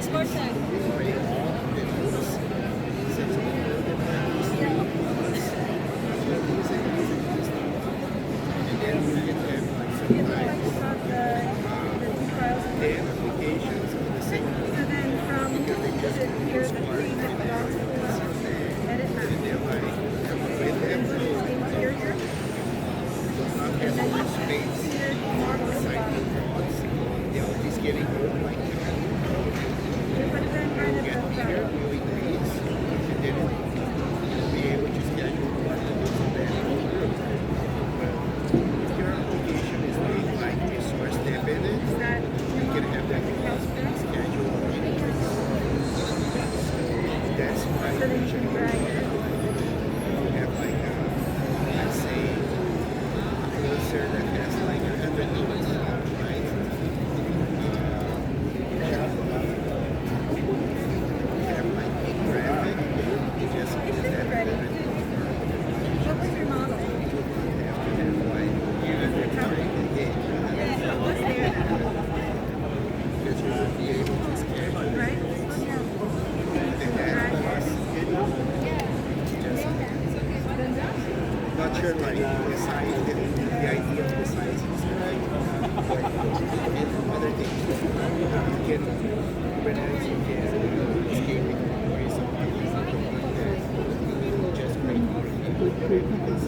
Smart tag. Applications on the same So then from, is it here the page that belongs to the edit map? Interior, and then you space. see the model at the bottom. Yeah, he's getting old like But then right at get the bigger, back. will increase, and then you'll be able to schedule what to do from there. If your application is made like a source dependent, Is that you can have that schedule. That's why so then you can drag it? you have like a, let's say, a cursor that has like 100 nodes, right? You have like a graphic, you just put that Ready. 100 nodes. What was your model? Have to have like 100 nodes. Yeah, what's there? Because you will be able to schedule. Right? Yeah. And that plus, not sure like the size, the idea of the size is right, and other things. You can, Kubernetes, you can scale it or something like that. Just great because